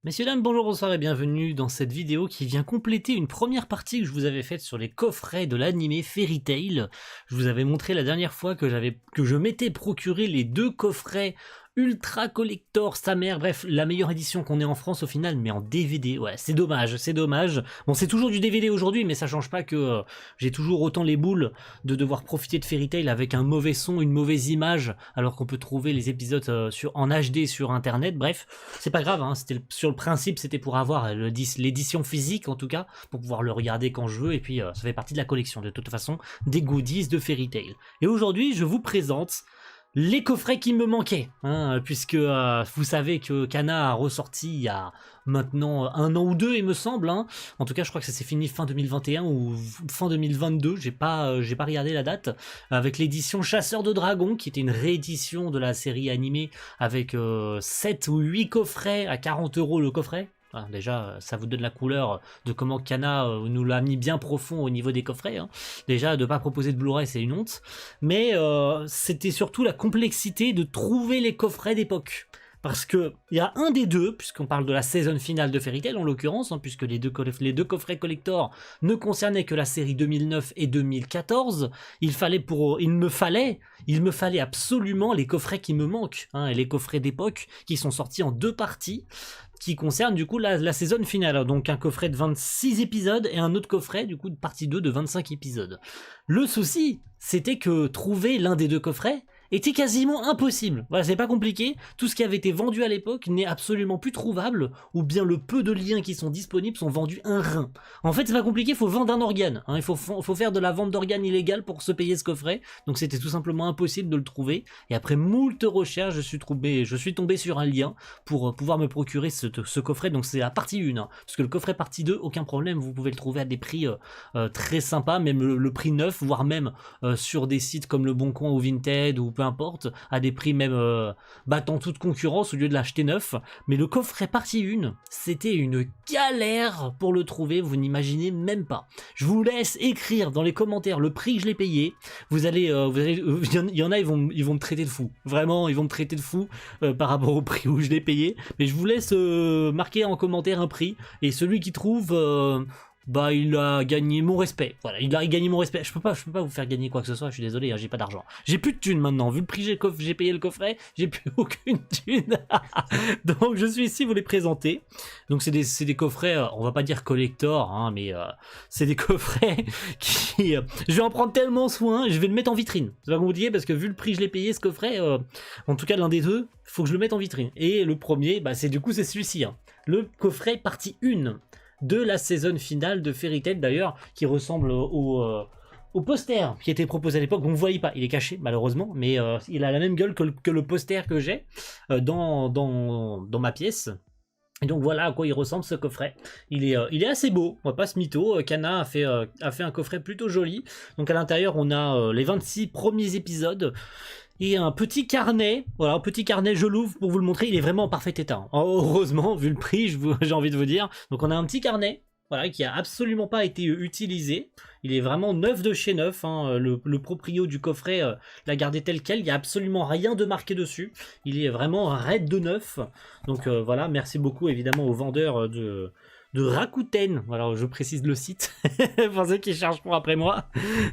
Messieurs, dames, bonjour, bonsoir et bienvenue dans cette vidéo qui vient compléter une première partie que je vous avais faite sur les coffrets de l'animé Fairy Tail. Je vous avais montré la dernière fois que je m'étais procuré les deux coffrets ultra collector, sa mère, bref, la meilleure édition qu'on ait en France au final, mais en DVD. Ouais, c'est dommage, c'est dommage. Bon, c'est toujours du DVD aujourd'hui, mais ça change pas que j'ai toujours autant les boules de devoir profiter de Fairy Tail avec un mauvais son, une mauvaise image, alors qu'on peut trouver les épisodes en HD sur internet. Bref, c'est pas grave, hein, sur le principe, c'était pour avoir l'édition physique en tout cas, pour pouvoir le regarder quand je veux, et puis ça fait partie de la collection de toute façon, des goodies de Fairy Tail. Et aujourd'hui, je vous présente les coffrets qui me manquaient, hein, puisque vous savez que Kana a ressorti il y a maintenant un an ou deux, il me semble, hein. En tout cas, je crois que ça s'est fini fin 2021 ou fin 2022, j'ai pas regardé la date, avec l'édition Chasseur de Dragons, qui était une réédition de la série animée, avec 7 ou 8 coffrets à 40 € le coffret. Ah, déjà, ça vous donne la couleur de comment Kana nous l'a mis bien profond au niveau des coffrets, hein. Déjà, de ne pas proposer de Blu-ray, c'est une honte. Mais c'était surtout la complexité de trouver les coffrets d'époque. Parce que il y a un des deux, puisqu'on parle de la saison finale de Fairy Tail en l'occurrence, hein, puisque les deux coffrets collector ne concernaient que la série 2009 et 2014, il me fallait absolument les coffrets qui me manquent, hein, et les coffrets d'époque qui sont sortis en deux parties, qui concerne du coup la saison finale, donc un coffret de 26 épisodes et un autre coffret du coup de partie 2 de 25 épisodes. Le souci, c'était que trouver l'un des deux coffrets était quasiment impossible. Voilà, c'est pas compliqué, tout ce qui avait été vendu à l'époque n'est absolument plus trouvable, ou bien le peu de liens qui sont disponibles sont vendus un rein. En fait, c'est pas compliqué, il faut vendre un organe, hein, il faut faire de la vente d'organes illégale pour se payer ce coffret, donc c'était tout simplement impossible de le trouver, et après moult recherches, je suis tombé sur un lien pour pouvoir me procurer ce coffret, donc c'est la partie 1, hein, parce que le coffret partie 2, aucun problème, vous pouvez le trouver à des prix très sympas, même le prix neuf, voire même sur des sites comme Le Bon Coin ou Vinted, ou peu importe, à des prix même battant toute concurrence au lieu de l'acheter neuf. Mais le coffret partie 1, c'était une galère pour le trouver, vous n'imaginez même pas. Je vous laisse écrire dans les commentaires le prix que je l'ai payé. Il y en a, ils vont me traiter de fou. Vraiment, ils vont me traiter de fou par rapport au prix où je l'ai payé. Mais je vous laisse marquer en commentaire un prix. Et celui qui trouve... bah il a gagné mon respect. Voilà, il a gagné mon respect. Je peux pas vous faire gagner quoi que ce soit, je suis désolé, hein, j'ai pas d'argent. J'ai plus de thunes maintenant, vu le prix j'ai payé le coffret, j'ai plus aucune thune. Donc je suis ici vous les présenter. Donc c'est des coffrets, on va pas dire collector, hein, mais c'est des coffrets qui... je vais en prendre tellement soin, je vais le mettre en vitrine. C'est pas compliqué parce que vu le prix que je l'ai payé ce coffret, en tout cas l'un des deux, faut que je le mette en vitrine. Et le premier, bah c'est celui-ci, hein. Le coffret partie 1 de la saison finale de Fairy Tail, d'ailleurs, qui ressemble au poster qui était proposé à l'époque. Vous ne voyez pas, il est caché malheureusement, mais il a la même gueule que le poster que j'ai dans ma pièce. Et donc voilà à quoi il ressemble ce coffret. Il est assez beau, on va pas se mytho. Kana a fait un coffret plutôt joli. Donc à l'intérieur on a les 26 premiers épisodes et un petit carnet. Voilà, un petit carnet, je l'ouvre pour vous le montrer. Il est vraiment en parfait état, hein. Heureusement, vu le prix, j'ai envie de vous dire. Donc on a un petit carnet, voilà, qui a absolument pas été utilisé. Il est vraiment neuf de chez neuf, hein. Le proprio du coffret l'a gardé tel quel. Il n'y a absolument rien de marqué dessus. Il est vraiment raide de neuf. Donc voilà, merci beaucoup évidemment aux vendeurs de Rakuten, voilà, je précise le site pour ceux qui chercheront après moi,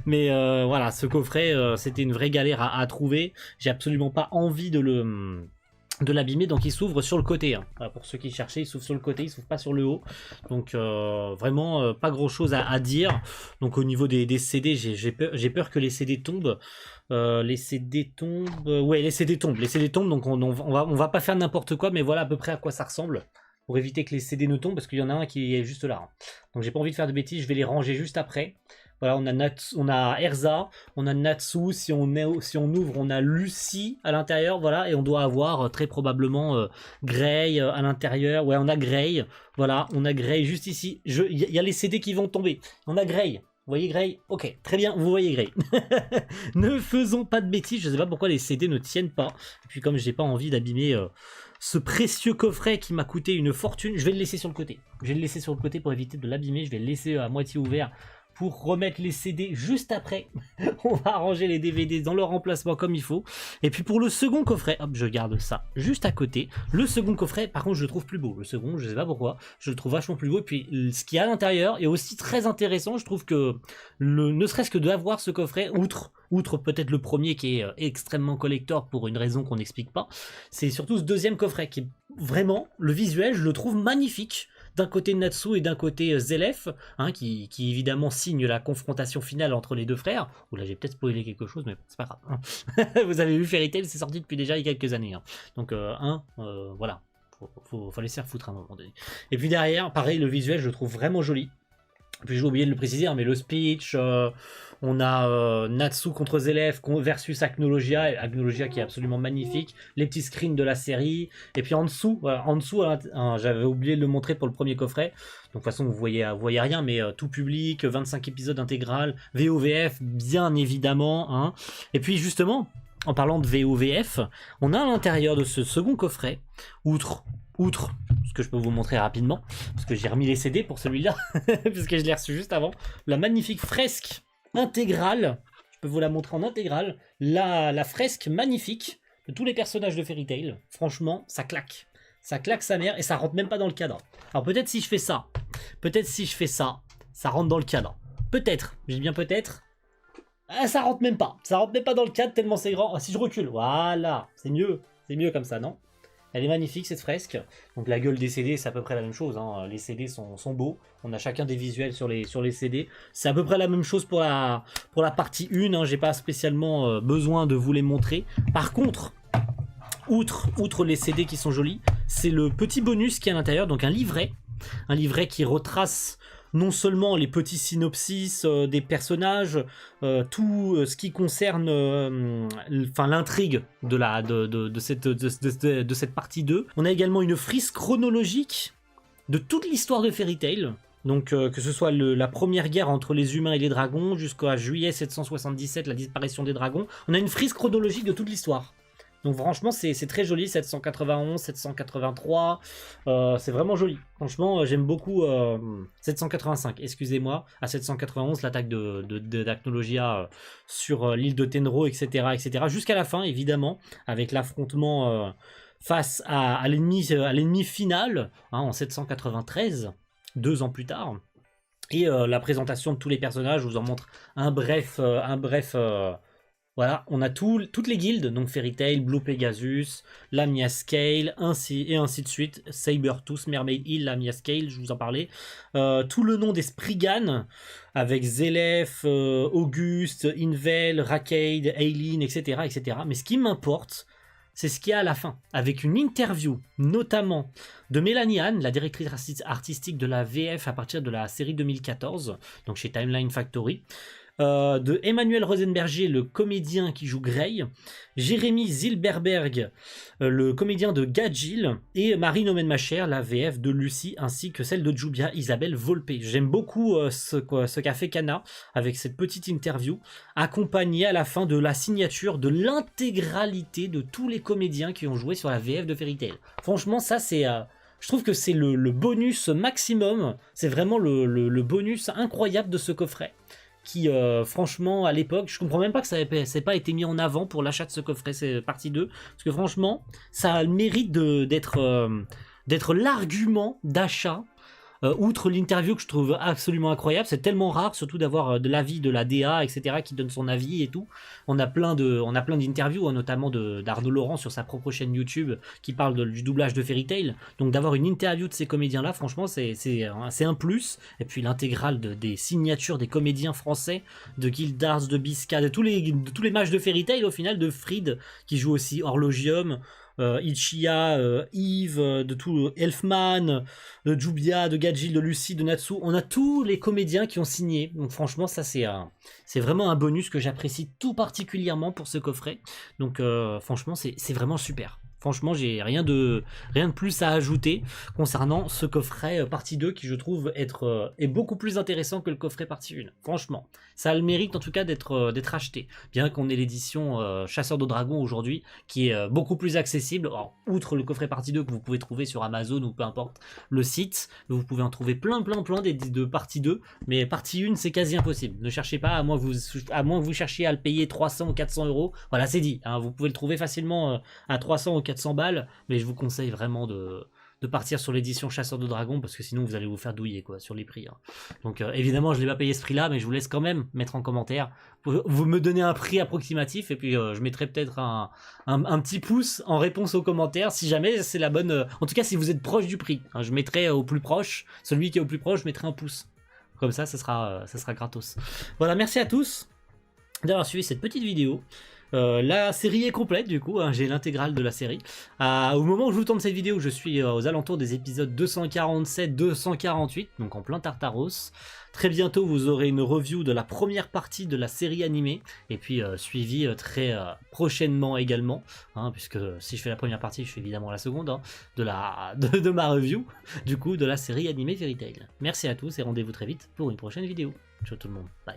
mais voilà, ce coffret c'était une vraie galère à trouver. J'ai absolument pas envie de l'abîmer, donc il s'ouvre sur le côté, hein. Voilà, pour ceux qui cherchaient, il s'ouvre sur le côté, il s'ouvre pas sur le haut, donc vraiment pas grand chose à dire. Donc au niveau des CD, j'ai peur que les CD tombent. Les CD tombent, ouais, les CD tombent, donc on va pas faire n'importe quoi, mais voilà à peu près à quoi ça ressemble, pour éviter que les CD ne tombent, parce qu'il y en a un qui est juste là, hein. Donc j'ai pas envie de faire de bêtises, je vais les ranger juste après. Voilà, on a Erza, on a Natsu, si on ouvre, on a Lucie à l'intérieur, voilà, et on doit avoir très probablement Grey à l'intérieur. Ouais, on a Grey, voilà, on a Grey juste ici. Il y a les CD qui vont tomber. On a Grey. Vous voyez Grey? Ok, très bien, vous voyez Grey. Ne faisons pas de bêtises, je sais pas pourquoi les CD ne tiennent pas. Et puis comme j'ai pas envie d'abîmer ce précieux coffret qui m'a coûté une fortune, je vais le laisser sur le côté. Je vais le laisser sur le côté pour éviter de l'abîmer, je vais le laisser à moitié ouvert pour remettre les CD juste après. On va ranger les DVD dans leur emplacement comme il faut. Et puis pour le second coffret, hop, je garde ça juste à côté. Le second coffret, par contre, je le trouve plus beau. Le second, je sais pas pourquoi, je le trouve vachement plus beau. Et puis ce qu'il y a à l'intérieur est aussi très intéressant. Je trouve que ne serait-ce que d'avoir ce coffret, outre peut-être le premier qui est extrêmement collector pour une raison qu'on n'explique pas, c'est surtout ce deuxième coffret qui est vraiment, le visuel, je le trouve magnifique. D'un côté Natsu et d'un côté Zelef, hein, qui évidemment signe la confrontation finale entre les deux frères. Ou là j'ai peut-être spoilé quelque chose, mais c'est pas grave. Hein. Vous avez vu Fairy Tail, c'est sorti depuis déjà il y a quelques années. Hein. Donc voilà, faut les faire foutre à un moment donné. Et puis derrière, pareil, le visuel je le trouve vraiment joli. Puis j'ai oublié de le préciser, hein, mais le speech, on a Natsu contre Zelef versus Agnologia qui est absolument magnifique, les petits screens de la série, et puis en dessous, j'avais oublié de le montrer pour le premier coffret, donc de toute façon vous voyez rien, mais tout public, 25 épisodes intégral, VOVF bien évidemment, hein. Et puis justement, en parlant de VOVF, on a à l'intérieur de ce second coffret, outre ce que je peux vous montrer rapidement, parce que j'ai remis les CD pour celui-là, puisque je l'ai reçu juste avant, la magnifique fresque intégrale, je peux vous la montrer en intégrale, la fresque magnifique de tous les personnages de Fairy Tail. Franchement, ça claque sa mère, et ça rentre même pas dans le cadre. Alors peut-être si je fais ça, ça rentre dans le cadre. Peut-être, je dis bien peut-être. Ça rentre même pas dans le cadre tellement c'est grand. Si je recule, voilà, c'est mieux comme ça, non? Elle est magnifique cette fresque. Donc la gueule des CD, c'est à peu près la même chose. Hein. Les CD sont beaux. On a chacun des visuels sur les CD. C'est à peu près la même chose pour la partie 1. Hein. J'ai pas spécialement besoin de vous les montrer. Par contre, outre les CD qui sont jolis, c'est le petit bonus qui est à l'intérieur. Donc un livret qui retrace non seulement les petits synopsis des personnages, tout ce qui concerne l'intrigue de cette partie 2. On a également une frise chronologique de toute l'histoire de Fairy Tail. Donc que ce soit la première guerre entre les humains et les dragons jusqu'à juillet 777, la disparition des dragons. On a une frise chronologique de toute l'histoire. Donc franchement c'est très joli, 791, 783, c'est vraiment joli. Franchement j'aime beaucoup 785, excusez-moi, à 791 l'attaque d'Agnologia sur l'île de Tenro, etc. Jusqu'à la fin évidemment, avec l'affrontement face à l'ennemi final, hein, en 793, 2 ans plus tard. Et la présentation de tous les personnages, je vous en montre un bref voilà, on a toutes les guildes, donc Fairy Tail, Blue Pegasus, Lamia Scale, ainsi de suite, Sabertooth, Mermaid Hill, Lamia Scale, je vous en parlais. Tout le nom des Spriggan, avec Zelef, Auguste, Invel, Rakade, Aileen, etc. Mais ce qui m'importe, c'est ce qu'il y a à la fin, avec une interview, notamment de Mélanie Anne, la directrice artistique de la VF à partir de la série 2014, donc chez Timeline Factory. De Emmanuel Rosenberger, le comédien qui joue Grey, Jérémy Zilberberg, le comédien de Gadgil, et Marine Omenmacher, la VF de Lucie, ainsi que celle de Jubia, Isabelle Volpe. J'aime beaucoup ce qu'a fait Kana avec cette petite interview, accompagnée à la fin de la signature de l'intégralité de tous les comédiens qui ont joué sur la VF de Fairy Tail. Franchement, ça c'est... je trouve que c'est le bonus maximum, c'est vraiment le bonus incroyable de ce coffret. Qui franchement à l'époque, je comprends même pas que ça n'ait pas été mis en avant pour l'achat de ce coffret, c'est partie 2, parce que franchement ça a le mérite d'être l'argument d'achat. Outre l'interview que je trouve absolument incroyable, c'est tellement rare, surtout d'avoir de l'avis de la DA, etc., qui donne son avis et tout. On a plein d'interviews, hein, notamment d'Arnaud Laurent sur sa propre chaîne YouTube, qui parle du doublage de Fairy Tail. Donc d'avoir une interview de ces comédiens-là, franchement, c'est un plus. Et puis l'intégrale des signatures des comédiens français, de Gildars, de Bisca, de tous les mages de Fairy Tail, au final, de Fried, qui joue aussi Horlogium, Ichiya, Yves, de tout Elfman, de Jubia, de Gadgil, de Lucie, de Natsu. On a tous les comédiens qui ont signé. Donc franchement, ça c'est vraiment un bonus que j'apprécie tout particulièrement pour ce coffret. Donc franchement, c'est vraiment super. Franchement, j'ai rien de plus à ajouter concernant ce coffret partie 2 qui je trouve est beaucoup plus intéressant que le coffret partie 1. Franchement, ça a le mérite en tout cas d'être acheté. Bien qu'on ait l'édition Chasseur de Dragons aujourd'hui qui est beaucoup plus accessible. Alors, outre le coffret partie 2 que vous pouvez trouver sur Amazon ou peu importe le site, vous pouvez en trouver plein de partie 2, mais partie 1 c'est quasi impossible. Ne cherchez pas, à moins que vous cherchiez à le payer 300 ou 400 euros. Voilà, c'est dit, hein, vous pouvez le trouver facilement à 300 ou 400 balles, mais je vous conseille vraiment de partir sur l'édition Chasseur de Dragons parce que sinon vous allez vous faire douiller quoi sur les prix. Hein. Donc évidemment je l'ai pas payé ce prix là, mais je vous laisse quand même mettre en commentaire. Vous me donnez un prix approximatif et puis je mettrai peut-être un petit pouce en réponse aux commentaires si jamais c'est la bonne. En tout cas si vous êtes proche du prix, hein, je mettrai au plus proche, celui qui est au plus proche, je mettrai un pouce. Comme ça sera gratos. Voilà, merci à tous d'avoir suivi cette petite vidéo. La série est complète du coup, hein, j'ai l'intégrale de la série. Au moment où je vous tourne cette vidéo, je suis aux alentours des épisodes 247-248, donc en plein Tartaros. Très bientôt vous aurez une review de la première partie de la série animée, et puis suivi très prochainement également, hein, puisque si je fais la première partie, je fais évidemment la seconde, hein, de ma review, du coup de la série animée Fairy Tail. Merci à tous et rendez-vous très vite pour une prochaine vidéo. Ciao tout le monde, bye.